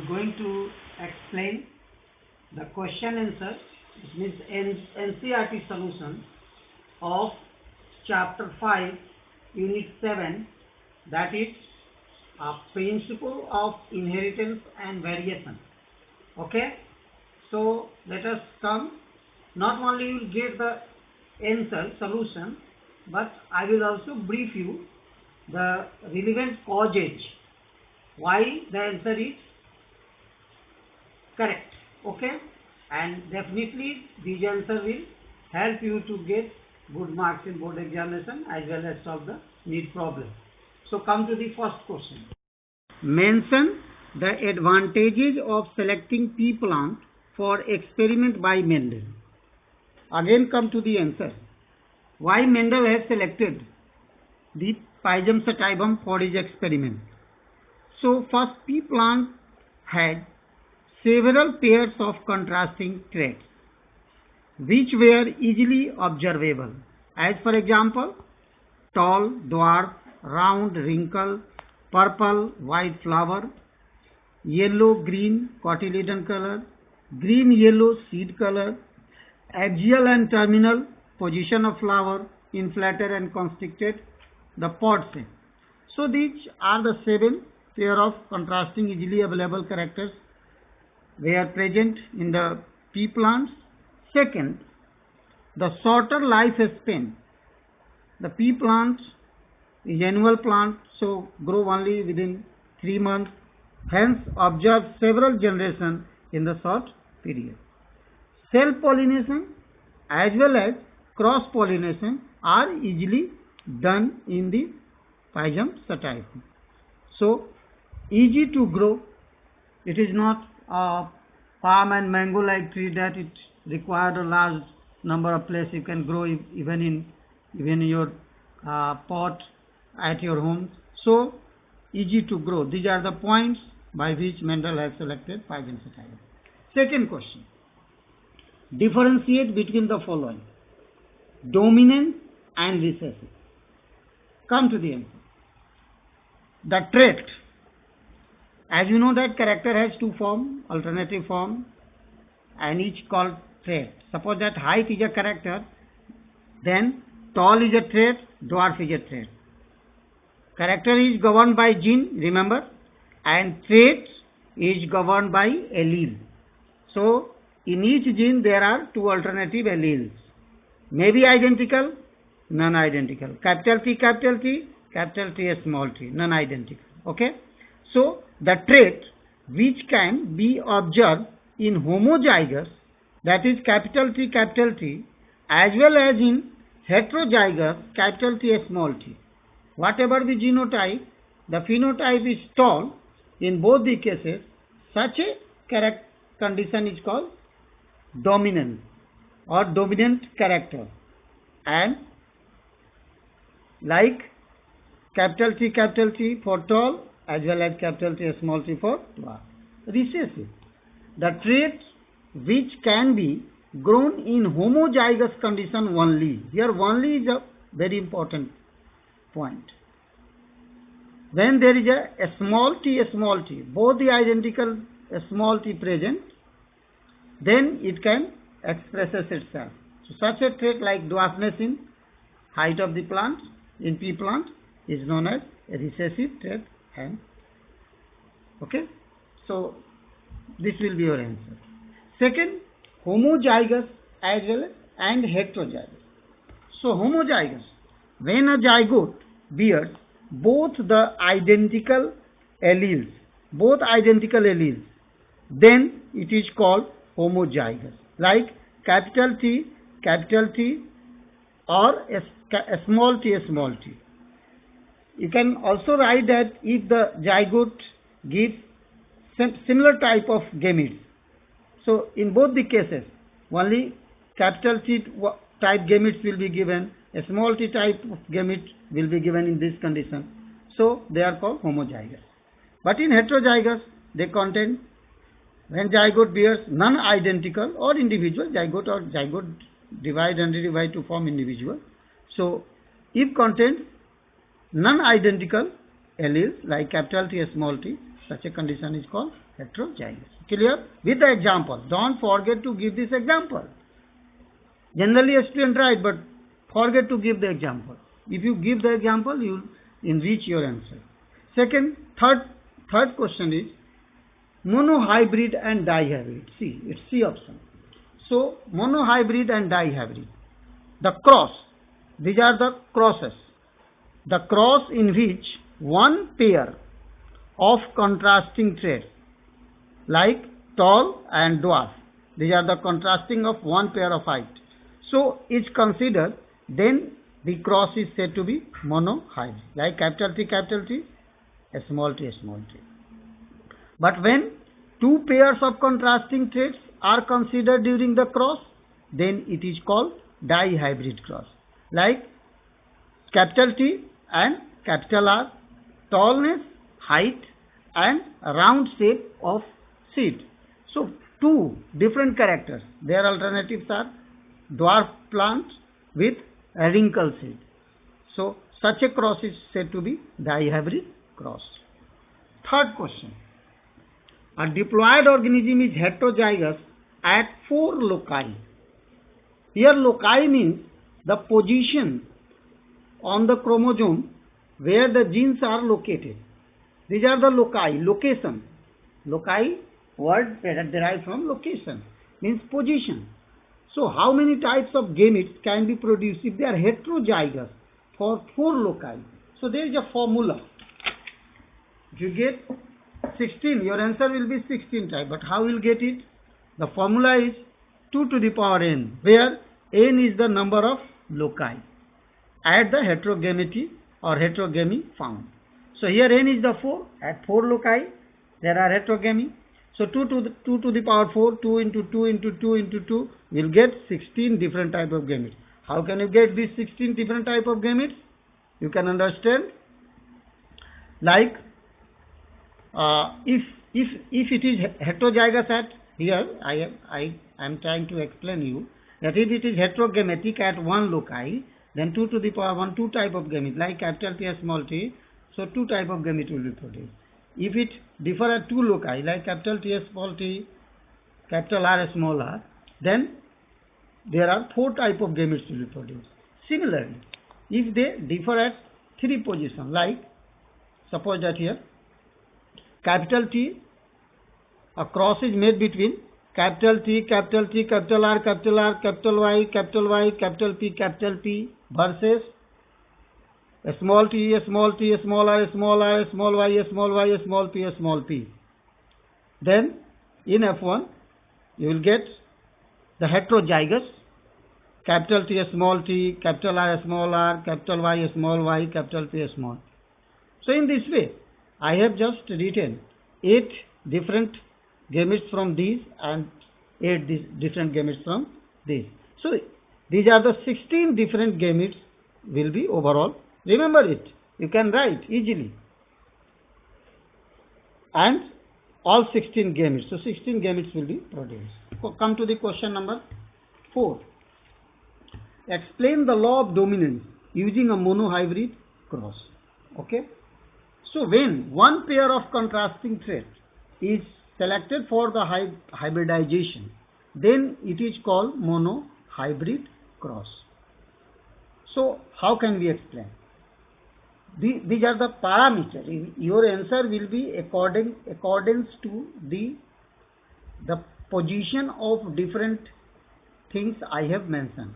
am going to explain the question answer, which means NCERT solution of chapter 5, unit 7, that is a principle of inheritance and variation. Okay, so let us come. Not only you will get the answer solution, but I will also brief you the relevant causes why the answer is correct. Okay, and definitely these answers will help you to get good marks in board examination as well as solve the need problem. So come to the first question. Mention the advantages of selecting pea plant for experiment by Mendel. Again come to the answer. Why Mendel has selected the Pygium sativum for his experiment? So first, pea plant had several pairs of contrasting traits which were easily observable, as for example, tall, dwarf, round, wrinkle, purple, white flower, yellow, green, cotyledon color, green, yellow, seed color, axial and terminal position of flower, inflated and constricted, the pod shape. So these are the 7 pair of contrasting easily available characters were present in the pea plants. Second, the shorter lifespan. The pea plant is annual plant, so grow only within 3 months, hence observe several generations in the short period. Self-pollination as well as cross-pollination are easily done in the Pygium sativum. So, easy to grow. It is not a palm and mango like tree that it required a large number of place. You can grow even in your pot at your home. So, easy to grow. These are the points by which Mendel has selected Pygium sativum. Second question. Differentiate between the following: dominant and recessive. Come to the answer. The trait. As you know that character has 2 forms, alternative form, and each called trait. Suppose that height is a character, then tall is a trait, dwarf is a trait. Character is governed by gene, remember, and trait is governed by allele. So, in each gene there are 2 alternative alleles. May be identical, non-identical. Capital T, small t, non-identical. Okay. So, the trait which can be observed in homozygous, that is capital T, as well as in heterozygous, capital T, small t. Whatever the genotype, the phenotype is tall in both the cases. Such a condition is called dominant or dominant character, and like capital T for tall as well as capital T, small t for dwarf. Recessive, the trait which can be grown in homozygous condition only. Here only is a very important point. When there is a small t, both the identical small t present, then it can expresses itself. So such a trait like dwarfness in height of the plant in pea plant is known as a recessive trait. And okay, so this will be your answer. Second, homozygous as well and heterozygous. So homozygous, when a zygote bears both the identical alleles, then it is called homozygous. Like capital T or a small t. You can also write that if the zygote gives similar type of gametes. So in both the cases, only capital T type gametes will be given, a small t type of gamete will be given in this condition. So they are called homozygous. But in heterozygous, they contain, when zygote bears non-identical or individual, zygote divide and redivide to form individual. So if contains non-identical alleles like capital T, small t, Such a condition is called heterozygous. Clear? With the example. Don't forget to give this example. Generally a student write, but forget to give the example. If you give the example, you will enrich your answer. Third question is monohybrid and dihybrid. See, it's C option. So monohybrid and dihybrid. The cross. These are the crosses. The cross in which one pair of contrasting traits like tall and dwarf. These are the contrasting of one pair of height. So is considered, then the cross is said to be monohybrid, like capital T, small t. But when two pairs of contrasting traits are considered during the cross, then it is called dihybrid cross, like capital T and capital R, tallness, height and round shape of seed. So two different characters. Their alternatives are dwarf plant with a wrinkle seed. So such a cross is said to be dihybrid cross. Third question. A diploid organism is heterozygous at 4 loci. Here loci means the position on the chromosome where the genes are located. These are the loci, location. Loci, word derived from location, means position. So how many types of gametes can be produced if they are heterozygous for 4 loci? So there is a formula. If you get 16, your answer will be 16 type. But how will get it? The formula is 2 to the power n, where n is the number of loci at the heterogamity or heterogamy found. So here n is the 4. At 4 loci there are heterogamy. So 2 to the power 4, 2 into 2 into 2 into 2 will get 16 different type of gametes. How can you get these 16 different type of gametes? You can understand, like if it is heterozygous at, here I am trying to explain you that if it is heterogamic at 1 loci, then 2 to the power 1, 2 type of gamete, like capital T small t, so 2 type of gamete will be produced. If it differ at 2 loci, like capital T small t, capital R small r, then there are 4 type of gametes to be produced. Similarly, if they differ at 3 positions, like suppose that here capital T, a cross is made between capital T, capital T, capital R, capital R, capital Y, capital P versus a small t, a small t, a small r, a small y, a small p. Then in F1 you will get the heterozygous capital T, a small t, capital R, a small r, capital Y, a small y, capital P, a small. So in this way I have just written 8 different gametes from these and 8 different gametes from these. So these are the 16 different gametes will be overall. Remember it. You can write easily. And all 16 gametes. So 16 gametes will be produced. Come to the question number 4. Explain the law of dominance using a monohybrid cross. Okay. So when one pair of contrasting traits is selected for the hybridization, then it is called monohybrid cross. So how can we explain? These are the parameters. Your answer will be accordance to the position of different things I have mentioned.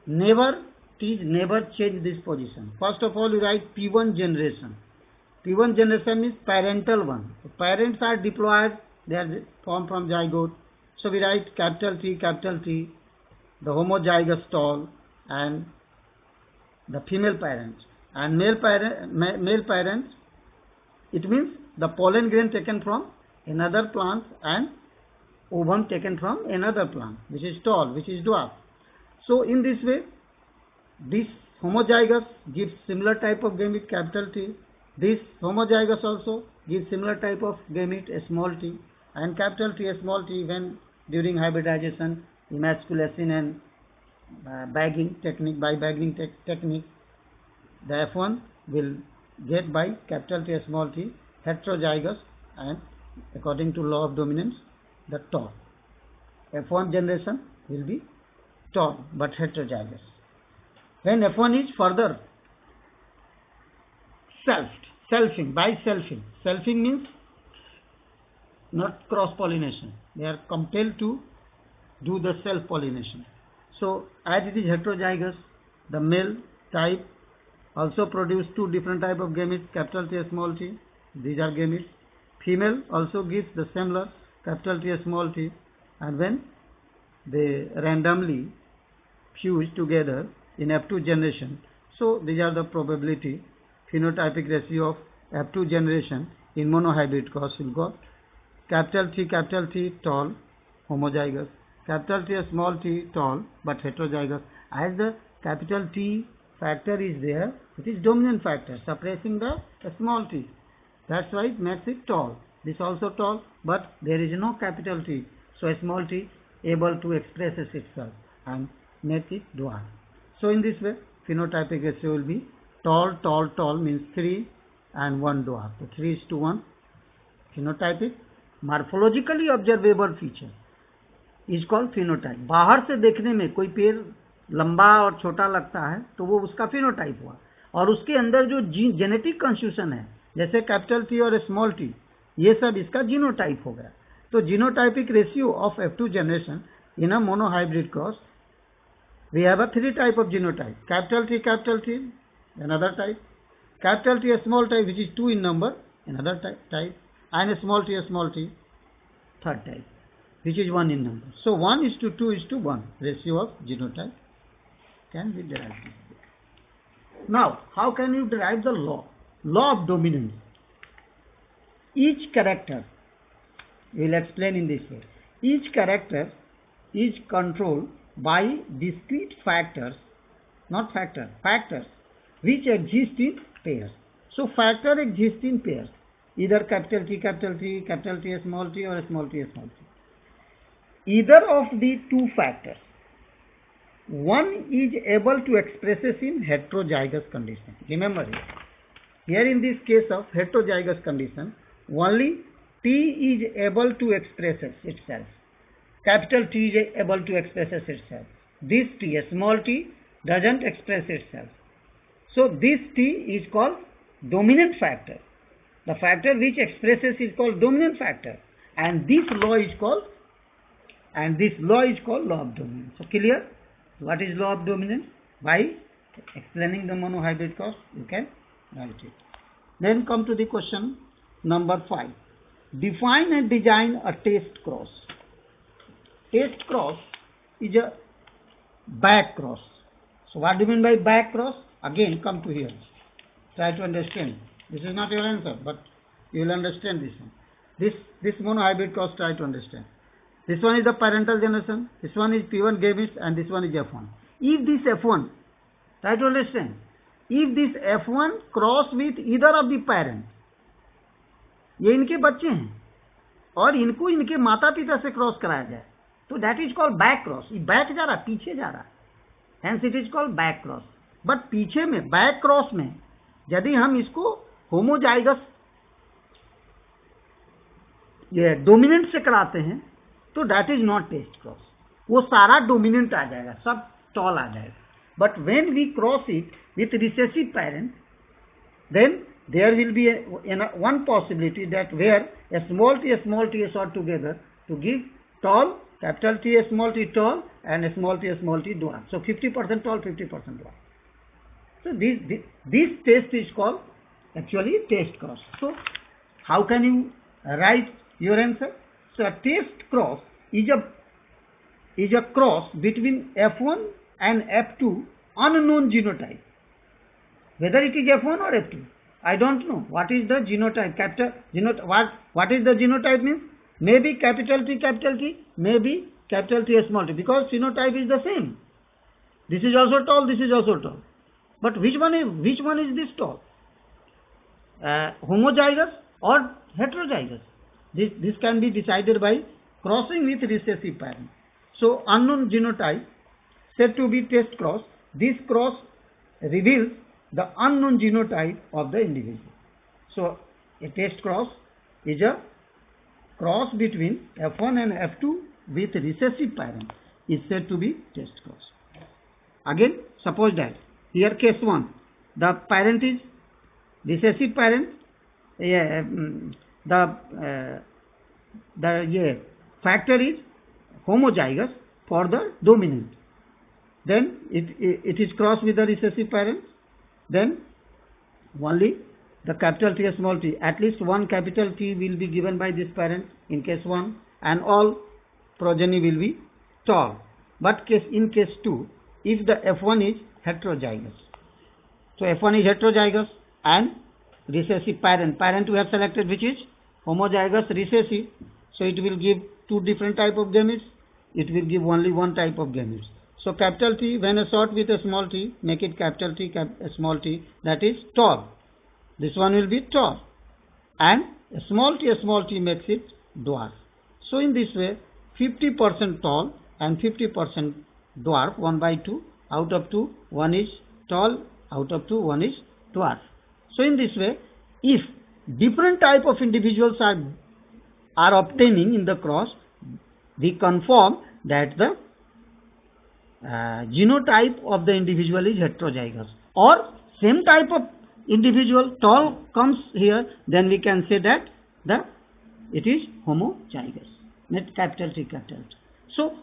Never change this position. First of all, you write P1 generation. P1 generation is parental one. So parents are diploid, they are formed from zygote. So we write capital T, the homozygous tall, and the female parents. And male parents, it means the pollen grain taken from another plant and ovum taken from another plant, which is tall, which is dwarf. So in this way, this homozygous gives similar type of gamete, capital T. This homozygous also gives similar type of gamete, a small t, and capital T, a small t, when during hybridization, emasculation and bagging technique, the F1 will get by capital T, a small t, heterozygous, and according to law of dominance, the tall. F1 generation will be tall but heterozygous. When F1 is further selfing, selfing means not cross-pollination. They are compelled to do the self-pollination. So as it is heterozygous, the male type also produce two different type of gametes, capital T, small t. These are gametes. Female also gives the similar capital T, small t, and when they randomly fuse together in F2 generation, so these are the probability phenotypic ratio of F2 generation in monohybrid cross will go capital T tall homozygous, capital T small t tall but heterozygous. As the capital T factor is there, it is dominant factor suppressing the small t. That's why it makes it tall. This also tall, but there is no capital T, so a small t able to express itself and make it dwarf. So in this way, phenotypic ratio will be tall means 3 and 1 dwarf. So 3:1 phenotypic. Morphologically observable feature is called phenotype. बाहर से देखने में कोई पेड़ लंबा और छोटा लगता है तो वो उसका phenotype हुआ, और उसके अंदर जो जेनेटिक कंस्टिट्यूशन है जैसे कैपिटल T और स्मॉल t, ये सब इसका जीनोटाइप हो गया. तो genotypic ratio of F2 generation in a monohybrid cross, we have a 3 type of genotype: capital T, another type; capital T small type, which is 2 in number, another type; and small t, third type, which is 1 in number. So 1:2:1 ratio of genotype can be derived. Now, how can you derive the law of dominance? Each character, we will explain in this way. Each character is controlled by discrete factors, not factors which exist in pairs. So factor exists in pairs, either capital T, small t, or small t. Either of the two factors, one is able to express it in heterozygous condition. Remember here in this case of heterozygous condition, only T is able to express itself. Capital T is able to express itself. This T, small t, doesn't express itself. So this T is called dominant factor. The factor which expresses is called dominant factor, and this law is called law of dominance. So clear? What is law of dominance? By explaining the monohybrid cross, you can write it. Then come to the question number 5. Define and design a test cross. Test cross is a back cross. So what do you mean by back cross? Again, come to here. Try to understand. This is not your answer, but you will understand this one. This monohybrid cross, try to understand. This one is the parental generation, this one is P1 gametes, and this one is F1. If this F1, try to understand, if this F1 cross with either of the parent, ये इनके बच्चे हैं और इनको इनके माता पिता से क्रॉस कराया जाए तो that is called back cross. ये बैक जा रहा, पीछे जा रहा, hence it is called back cross. But पीछे में बैक क्रॉस में यदि हम इसको होमोजाइगस ये डोमिनेंट से कराते हैं तो that is not test cross. वो सारा डोमिनेंट आ जाएगा, सब टॉल आ जाएगा. But when we cross it with recessive parent, then there will be one possibility that where a small t is all together to give tall, capital T small t tall, and a small t dwarf. So 50% tall, 50% dwarf. So this test is called actually test cross. So how can you write your answer? So a test cross is a cross between F1 and F2 unknown genotype. Whether it is F1 or F2, I don't know. What is the genotype? What is the genotype means? Maybe capital T, maybe capital T small t, because phenotype is the same. This is also tall, this is also tall. But which one is this tall? Homozygous or heterozygous? This can be decided by crossing with recessive parent. So unknown genotype said to be test cross. This cross reveals the unknown genotype of the individual. So A test cross is a cross between F1 and F2 with recessive parent is said to be test cross. Again, suppose that here case 1, the parent is recessive parent, the factor is homozygous for the dominant. Then it is crossed with the recessive parent. Then only the capital T small t, at least one capital T will be given by this parent in case 1, and all progeny will be tall. But in case 2, if the F1 is heterozygous, so F1 is heterozygous and recessive parent we have selected which is homozygous recessive, so it will give two different type of gametes, it will give only one type of gametes. So capital T, when a sort with a small t, make it capital T, small t, that is tall. This one will be tall, and a small t makes it dwarf. So in this way, 50% tall and 50% dwarf, 1 by 2, out of 2, 1 is tall, out of 2, 1 is dwarf. So in this way, if different type of individuals are obtaining in the cross, we confirm that the genotype of the individual is heterozygous, or same type of individual tall comes here, then we can say that it is homozygous. Net capital T. So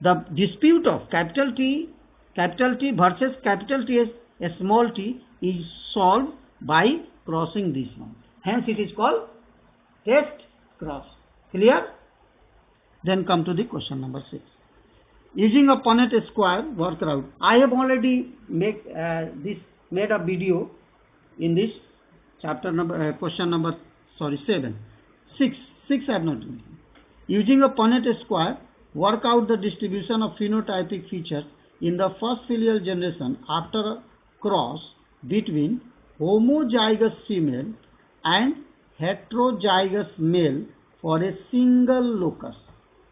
the dispute of capital T versus capital T as small t is solved by crossing this one. Hence it is called test cross. Clear? Then come to the question number 6. Using a Punnett square workaround. I have already made a video in this chapter number question number 7. 6 I have not done. Using a Punnett square, work out the distribution of phenotypic features in the first filial generation after a cross between homozygous female and heterozygous male for a single locus.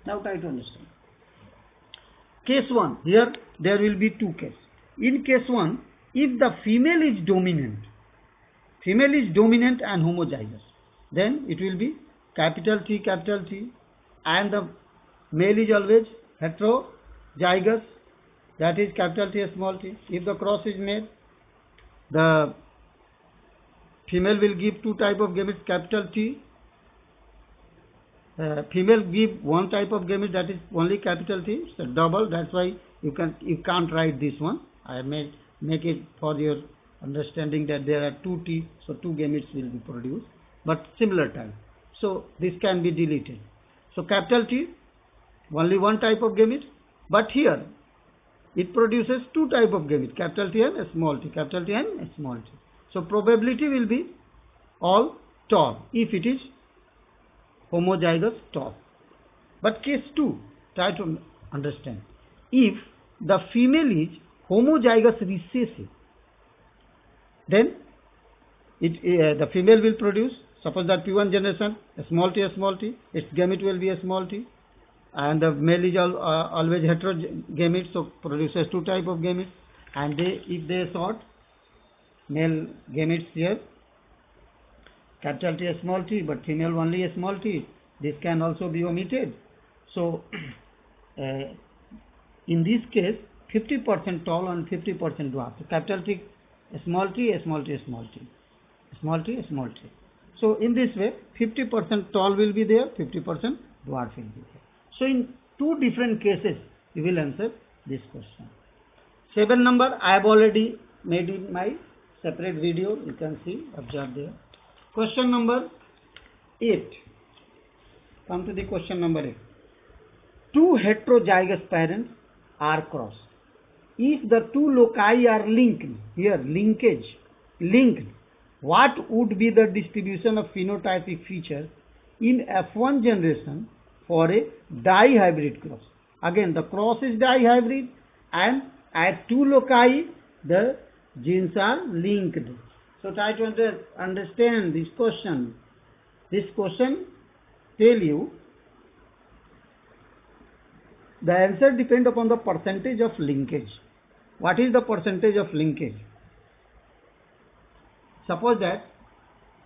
Now try to understand. Case 1, here there will be two cases. In case 1, if the female is dominant and homozygous, then it will be capital T, and the male is always heterozygous, that is capital T, small t. If the cross is made, the female will give two type of gametes, capital T. Female give one type of gamete, that is only capital T, so double. That's why you can't write this one. I make it for your understanding that there are two T, so two gametes will be produced, but similar type. So this can be deleted. So capital T, only one type of gamete, but here it produces two type of gamete, capital T and small t, capital T and small t. So probability will be all tall if it is homozygous tall. But case 2, try to understand. If the female is homozygous recessive, then the female will produce, suppose that P1 generation, a small t, its gamete will be a small t, and the male is always heterogamete, so produces two type of gametes, and if they sort male gametes here, capital T, small t, but female only a small t, this can also be omitted. So in this case, 50% tall and 50% dwarf. So capital T, small t, small t, small t, small t, small t. So in this way, 50% tall will be there, 50% dwarf will be there. So in two different cases, you will answer this question. 7 number I have already made in my separate video. You can see, observe there. Question number 8. Come to the question number 8. Two heterozygous parents are crossed. If the two loci are linked, here linked, what would be the distribution of phenotypic feature in F1 generation for a dihybrid cross? Again, the cross is dihybrid, and at two loci the genes are linked. So try to understand this question. This question tell you the answer depends upon the percentage of linkage. What is the percentage of linkage? Suppose that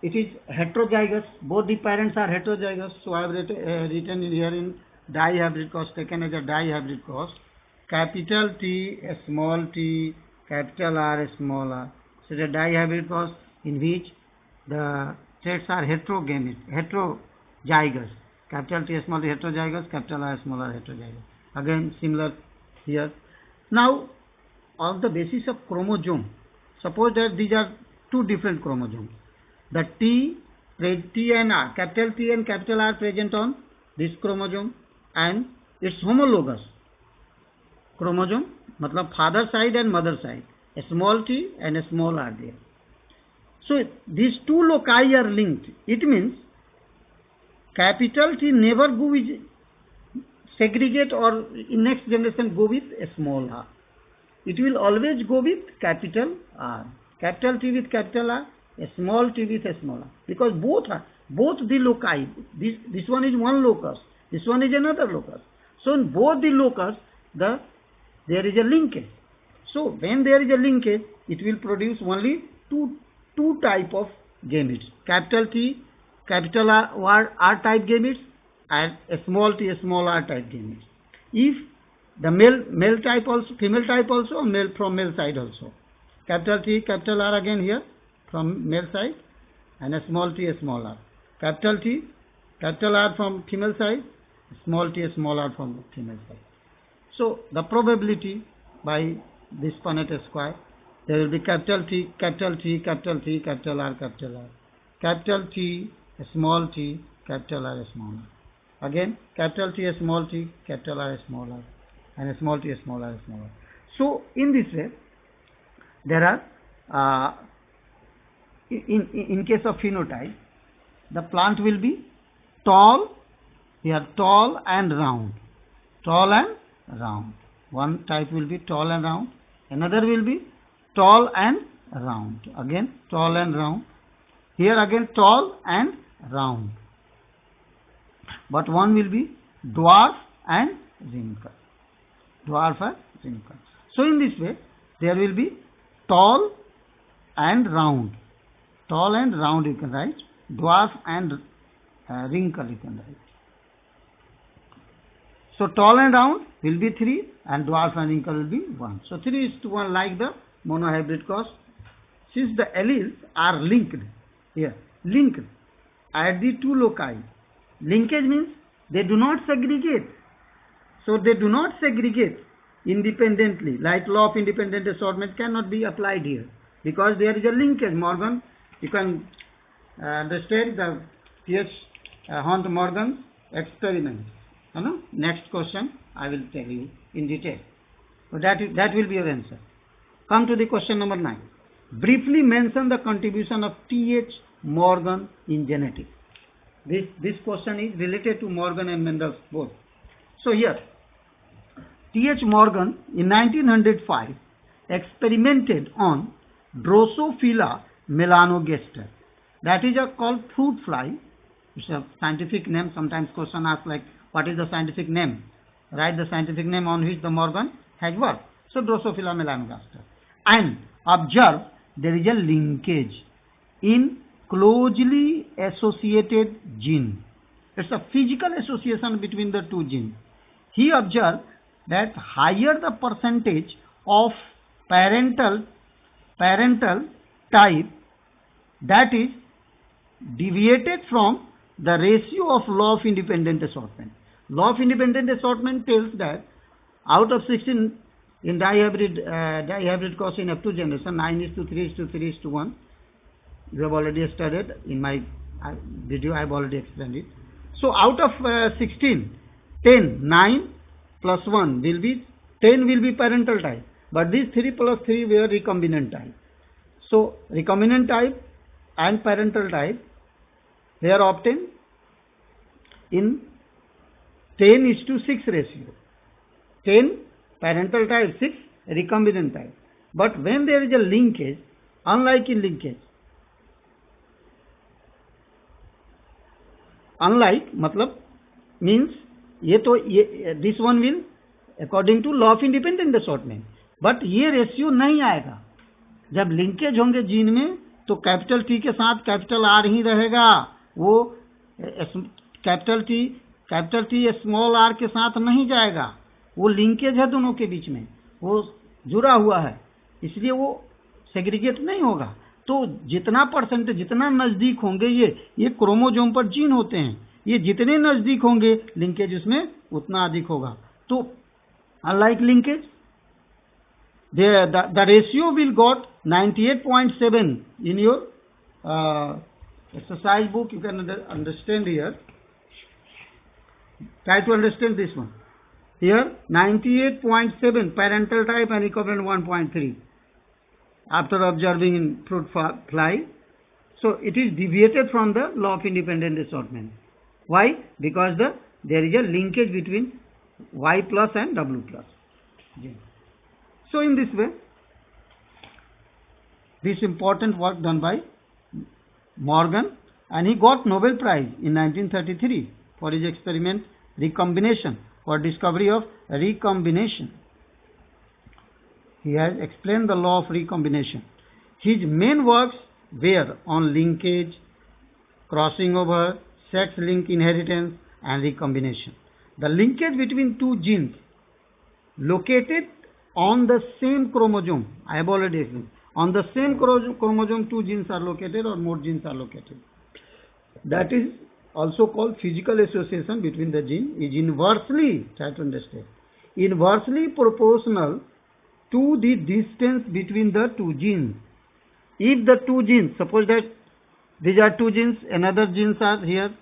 it is heterozygous. Both the parents are heterozygous. So I have written here in dihybrid cross, taken as a dihybrid cross. Capital T, small t, capital R, small r. So the dihybrid cross in which the traits are heterozygous. Capital T, small t, heterozygous. Capital R, small r, heterozygous. Again, similar here. Now, on the basis of chromosome, suppose that these are two different chromosomes. The T and R, capital T and capital R present on this chromosome, and its homologous chromosome, matlab father side and mother side, a small t and a small r there. So these two loci are linked. It means capital T never go with segregate or in next generation go with a small r. It will always go with capital R. Capital T with capital R, a small t with a small r. Because both the loci, this one is one locus, this one is another locus. So in both the locus, there is a linkage. So when there is a linkage, it will produce only two type of gametes. Capital T, capital R type gametes, and a small t, a small r type gametes. If the male type also, female type also, male from male side also. Capital T, capital R again here from male side, and a small t, a small r. Capital T, capital R from female side, small t, a small r from female side. So the probability by this Punnett square, there will be capital T, capital T, capital T, capital R, capital R. Capital T, a small t, capital R, a small r. Again, capital T, a small t, capital R, a small r, and a small t, a small r, a small r. So in this way, there are in case of phenotype, the plant will be tall, here tall and round, tall and round. One type will be tall and round, another will be tall and round. Again tall and round. Here again tall and round. But one will be dwarf and wrinkle. Dwarf and wrinkle. So in this way, there will be tall and round. Tall and round you can write. Dwarf and wrinkle you can write. So tall and round will be 3 and dwarf and wrinkle will be 1. So 3:1 like the monohybrid cross. Since the alleles are linked here, linked at the two loci. Linkage means they do not segregate. So they do not segregate independently. Like law of independent assortment cannot be applied here because there is a linkage. Morgan, you can understand the P.H. Hunt Morgan's experiment. Next question I will tell you in detail. So that will be your answer. Come to the question number 9. Briefly mention the contribution of T.H. Morgan in genetics. This question is related to Morgan and Mendel's both. So here, T.H. Morgan in 1905 experimented on Drosophila melanogaster. That is called fruit fly. It's a scientific name. Sometimes question asks like, what is the scientific name? Write the scientific name on which the Morgan has worked. So Drosophila melanogaster. And observe there is a linkage in closely associated gene. It's a physical association between the two genes. He observed that higher the percentage of parental type, that is deviated from the ratio of law of independent assortment. Law of independent assortment tells that out of 16 in dihybrid cross in F2 generation, 9:3:3:1. You have already studied in my video. I have already explained it. So out of 16, 10, 9 plus 1 will be 10 will be parental type. But these 3 plus 3 were recombinant type. So recombinant type and parental type, they are obtained in 10:6 ratio. 10 parental type, 6 recombinant type. But when there is a linkage, unlike in linkage, unlike matlab means this one will according to law of independent assortment, but ये ratio नहीं आएगा. जब linkage होंगे gene में तो capital T के साथ capital R ही रहेगा, वो कैपिटल टी स्मॉल आर के साथ नहीं जाएगा, वो लिंकेज है दोनों के बीच में, वो जुड़ा हुआ है, इसलिए वो सेग्रीगेट नहीं होगा। तो जितना परसेंटेज, जितना नजदीक होंगे ये क्रोमोजोम पर जीन होते हैं, ये जितने नजदीक होंगे लिंकेज उसमें उतना अधिक होगा। तो unlike linkage, the ratio will got 98.7 in your exercise book. You can understand here. Try to understand this one. Here 98.7 parental type and recombinant 1.3 after observing in fruit fly. So it is deviated from the law of independent assortment. Why? Because there is a linkage between Y plus and W plus. So in this way, this important work done by Morgan, and he got Nobel Prize in 1933 for his experiment recombination, for discovery of recombination. He has explained the law of recombination. His main works were on linkage, crossing over, sex-linked inheritance and recombination. The linkage between two genes located on the same chromosome, I have already explained, on the same chromosome two genes are located or more genes are located. That is also called physical association between the gene, is inversely, try to understand, inversely proportional to the distance between the two genes. If the two genes, suppose that these are two genes, another genes are here,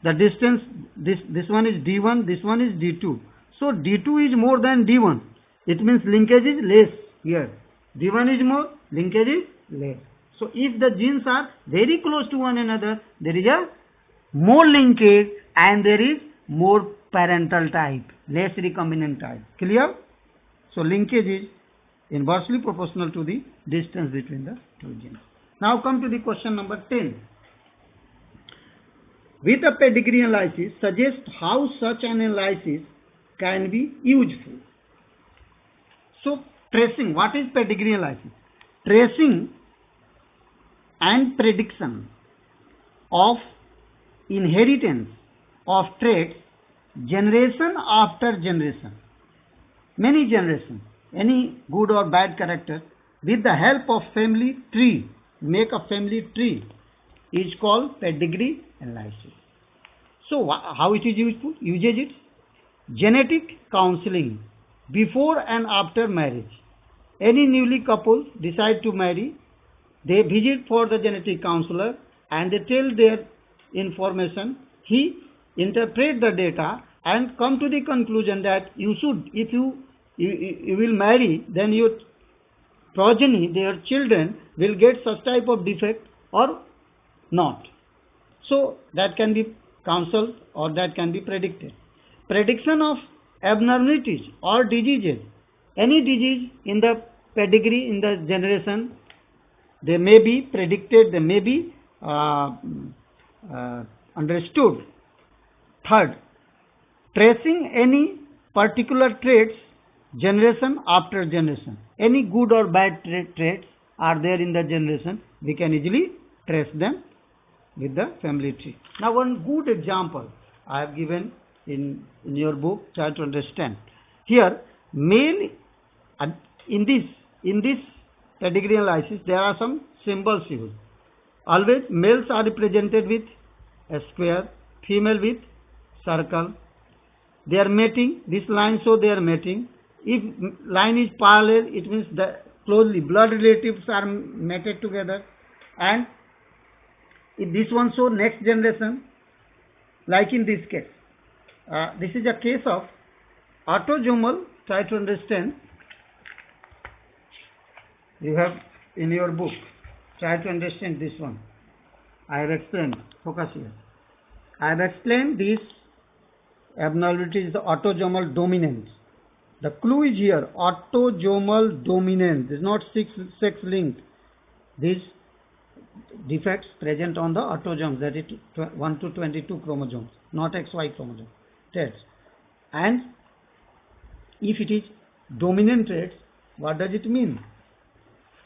the distance, this one is D1, this one is D2. So D2 is more than D1. It means linkage is less here. D1 is more, linkage is less. So if the genes are very close to one another, there is a more linkage and there is more parental type, less recombinant type. Clear? So linkage is inversely proportional to the distance between the two genes. Now come to the question number 10. With a pedigree analysis, suggest how such an analysis can be useful. So tracing, what is pedigree analysis? Tracing and prediction of inheritance of traits generation after generation, many generations, any good or bad character, with the help of family tree, make a family tree, is called pedigree analysis. So how it is useful? Uses it, genetic counseling before and after marriage. Any newly couple decide to marry, they visit for the genetic counselor and they tell their information. He interpret the data and come to the conclusion that you should, if you will marry, then your progeny, their children, will get such type of defect or not. So that can be counseled or that can be predicted. Prediction of abnormalities or diseases. Any disease in the pedigree, in the generation, they may be predicted, they may be understood. Third, tracing any particular traits generation after generation. Any good or bad traits are there in the generation, we can easily trace them with the family tree. Now one good example I have given in your book, try to understand. Here, male, in this pedigree analysis, there are some symbols used. Always males are represented with a square, female with circle. They are mating. This line shows they are mating. If line is parallel, it means the closely blood relatives are mated together. And if this one shows next generation, like in this case. This is a case of autosomal. Try to understand. You have in your book. Try to understand this one. I have explained. Focus here. I have explained this abnormality is the autosomal dominance. The clue is here. Autosomal dominance. This is not sex linked. These defects present on the autosomes, that is 1 to 22 chromosomes, not XY chromosome traits. And if it is dominant traits, what does it mean?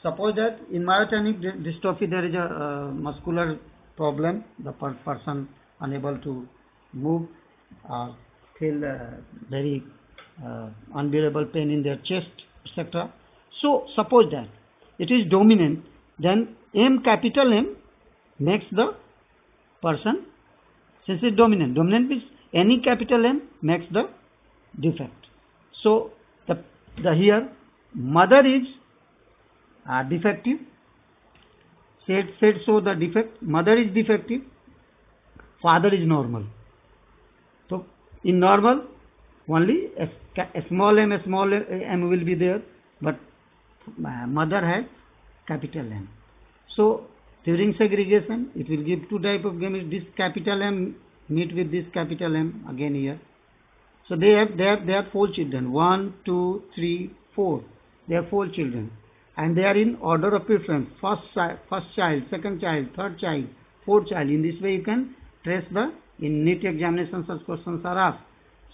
suppose that in myotonic dystrophy there is a muscular problem, the person unable to move or feel very unbearable pain in their chest, etc. So suppose that it is dominant, then M, capital M, makes the person, since it is dominant means any capital M makes the defect. So the here mother is defective, said so the defect, mother is defective, father is normal. So in normal only a small m will be there, but mother has capital M. So during segregation it will give two type of gametes. This capital M meet with this capital M again here. So they have 4 children, 1, 2, 3, 4. They have 4 children, and they are in order of preference: first child, second child, third child, fourth child. In this way you can trace the, in NEET examination such questions are asked.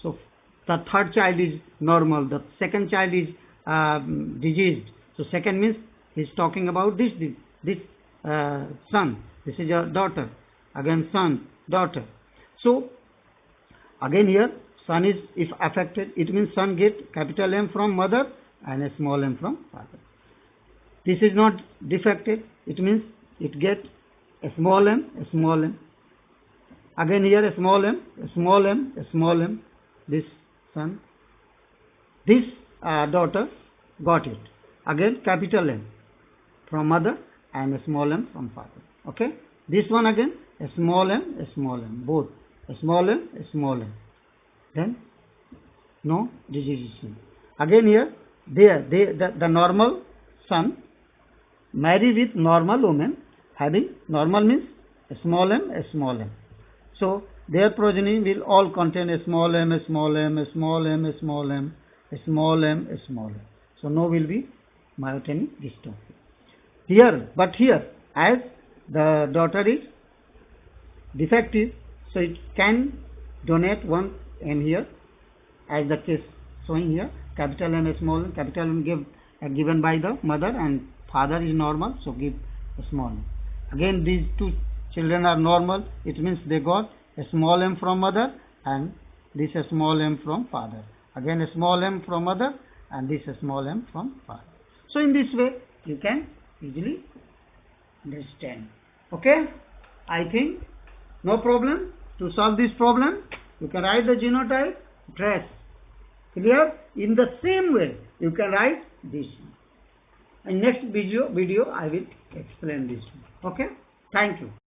So the third child is normal, the second child is diseased. So second means he is talking about this son. This is your daughter. Again son, daughter. So again here son is, if affected, it means son get capital M from mother and a small m from father. This is not defected, it means it get a small m. Again here a small m, this son, this daughter got it. Again capital M from mother and a small m from father. Okay, this one again a small m, both a small m. Then no disease. Again here the normal son marry with normal woman, having normal means a small m. So their progeny will all contain a small m. So no will be myotonic dystrophy. Here as the daughter is defective, so it can donate one M here, as the case showing here, capital M, small m. Capital M given by the mother and father is normal, so give a small m. Again these two children are normal, it means they got a small m from mother and this a small m from father. Again a small m from mother and this a small m from father. So in this way you can easily understand. Okay, I think no problem. To solve this problem you can write the genotype, trace. Clear? In the same way you can write this. In next video I will explain this. Okay, thank you.